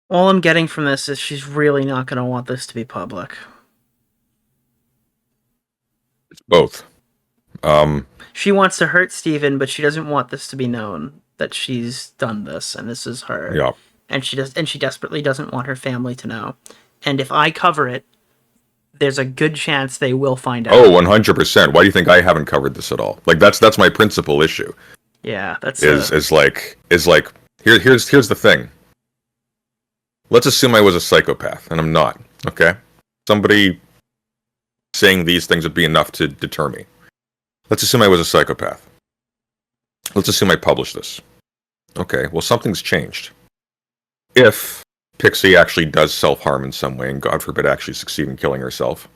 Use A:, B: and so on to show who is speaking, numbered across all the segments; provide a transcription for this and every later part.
A: All I'm getting from this is she's really not going to want this to be public.
B: Both. Um,
A: She wants to hurt Steven, but she doesn't want this to be known that she's done this and this is her.
B: yeah.
A: And she desperately doesn't want her family to know. And if I cover it, there's a good chance they will find
B: Oh,
A: out.
B: 100%. Why do you think I haven't covered this at all? Like that's my principal issue.
A: Yeah, that's
B: Here's the thing. Let's assume I was a psychopath, and I'm not. Okay, somebody saying these things would be enough to deter me. Let's assume I was a psychopath. Let's assume I published this. Okay, well something's changed. If Pxie actually does self-harm in some way, and God forbid actually succeed in killing herself,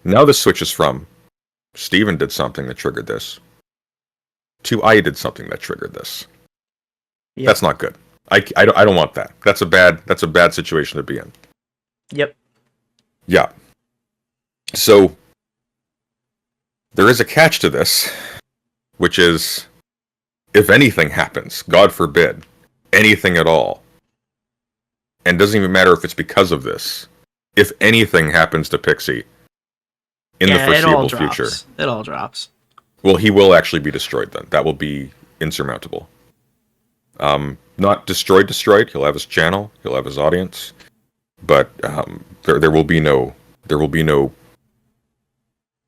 B: now this switches from Steven did something that triggered this to I did something that triggered this.
A: Yep.
B: That's not good. I don't want that. That's a bad situation to be in.
A: Yep.
B: Yeah. So there is a catch to this, which is if anything happens, God forbid, anything at all, and it doesn't even matter if it's because of this, if anything happens to Pxie in the foreseeable future,
A: it all drops.
B: well, he will actually be destroyed then. That will be insurmountable. Not destroyed. He'll have his channel. He'll have his audience. But there will be no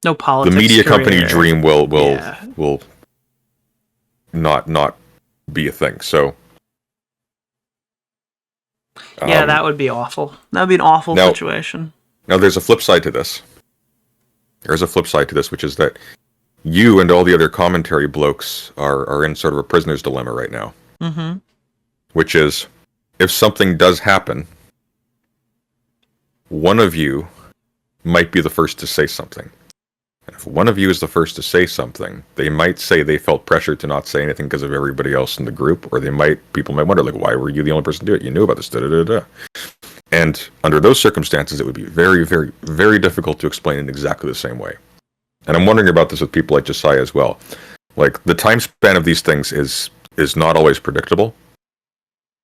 A: no politics.
B: The media company dream will not be a thing. So
A: yeah, that would be awful. That would be an awful situation.
B: Now there's a flip side to this. There's a flip side to this, which is that you and all the other commentary blokes are in sort of a prisoner's dilemma right now.
A: Mm-hmm.
B: Which is, if something does happen, one of you might be the first to say something. And if one of you is the first to say something, they might say they felt pressured to not say anything because of everybody else in the group, or people might wonder, like, why were you the only person to do it? You knew about this, da-da-da-da. And under those circumstances, it would be very, very, very difficult to explain in exactly the same way. And I'm wondering about this with people like Josiah as well. Like, the time span of these things is not always predictable.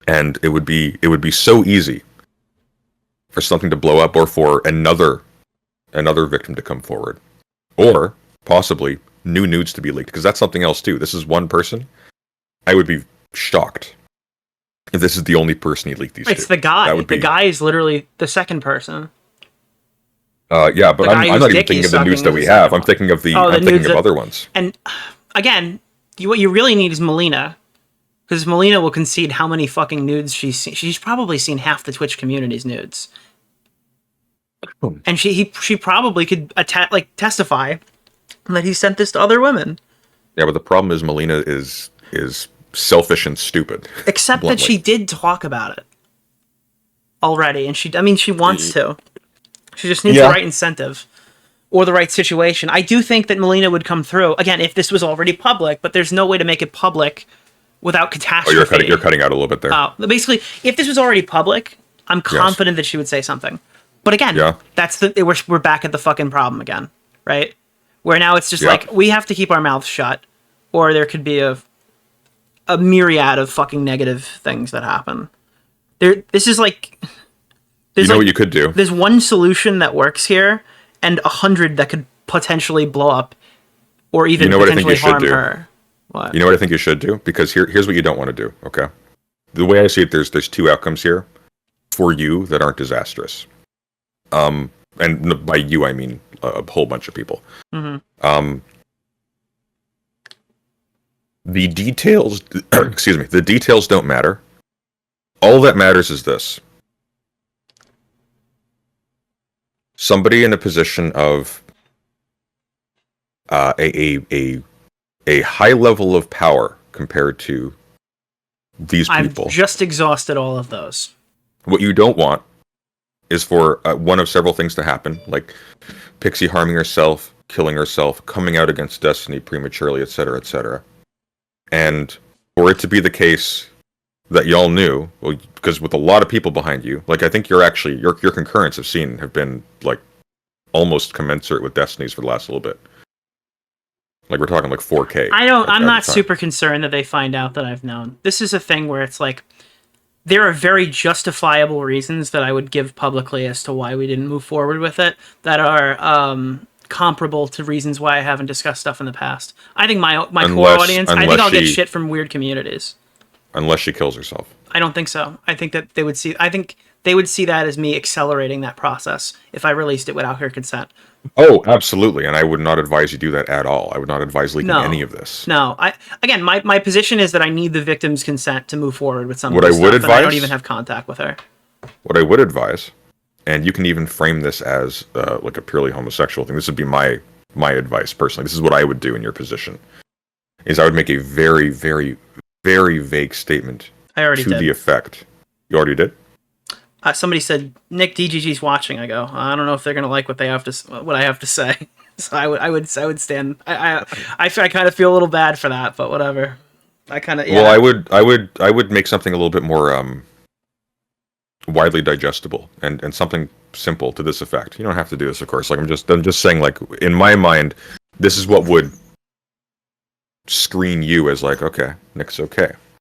B: And it would be so easy for something to blow up, or for another victim to come forward, or possibly new nudes to be leaked, because that's something else too. This is one person. I would be shocked if this is the only person he leaked these.
A: It's the guy. The guy is literally the second person.
B: Yeah, but I'm not even thinking of the nudes that we have. I'm thinking of other ones.
A: And again, what you really need is Melina. Because Melina will concede how many fucking nudes she's seen. She's probably seen half the Twitch community's nudes. And she probably could testify that he sent this to other women.
B: Yeah, but the problem is Melina is selfish and stupid.
A: Except that she did talk about it already, and she wants to. She just needs the right incentive or the right situation. I do think that Melina would come through again if this was already public, but there's no way to make it public without catastrophe.
B: Oh, you're cutting out a little bit there.
A: Basically, if this was already public, I'm confident that she would say something. But again, we're back at the fucking problem again, right? Where now it's just like, we have to keep our mouths shut, or there could be a myriad of fucking negative things that happen. This is like...
B: You know what you could do?
A: There's one solution that works here, and 100 that could potentially blow up, or even potentially harm her. What?
B: You know what I think you should do? Because here's what you don't want to do, okay? The way I see it, there's two outcomes here for you that aren't disastrous. And by you, I mean a whole bunch of people.
A: Mm-hmm.
B: The details, the details don't matter. All that matters is this. Somebody in a position of a high level of power compared to these people.
A: I've just exhausted all of those.
B: What you don't want is for one of several things to happen, like Pxie harming herself, killing herself, coming out against Destiny prematurely, etc., etc. And for it to be the case that y'all knew, well, because with a lot of people behind you, like I think your concurrents have been like almost commensurate with Destiny's for the last little bit. Like we're talking like 4K.
A: I'm not super concerned that they find out that I've known. This is a thing where it's like there are very justifiable reasons that I would give publicly as to why we didn't move forward with it that are comparable to reasons why I haven't discussed stuff in the past. I think my core audience, I think I'll get shit from weird communities.
B: Unless she kills herself.
A: I don't think so. I think that they would see that as me accelerating that process if I released it without her consent.
B: Oh, absolutely, and I would not advise you do that at all. I would not advise leaking any of this.
A: No, my position is that I need the victim's consent to move forward with something.
B: What I would advise,
A: I don't even have contact with her.
B: What I would advise, and you can even frame this as like a purely homosexual thing. This would be my advice personally. This is what I would do in your position. Is I would make a very, very, very vague statement.
A: I already did.
B: The effect. You already did?
A: Somebody said Nick DGG's watching. I go, I don't know if they're gonna like what I have to say. So I would stand. I kind of feel a little bad for that, but whatever. Well, I would make something a little bit more widely digestible and something simple to this effect. You don't have to do this, of course. Like I'm just saying, like in my mind, this is what would screen you as like, okay, Nick's okay.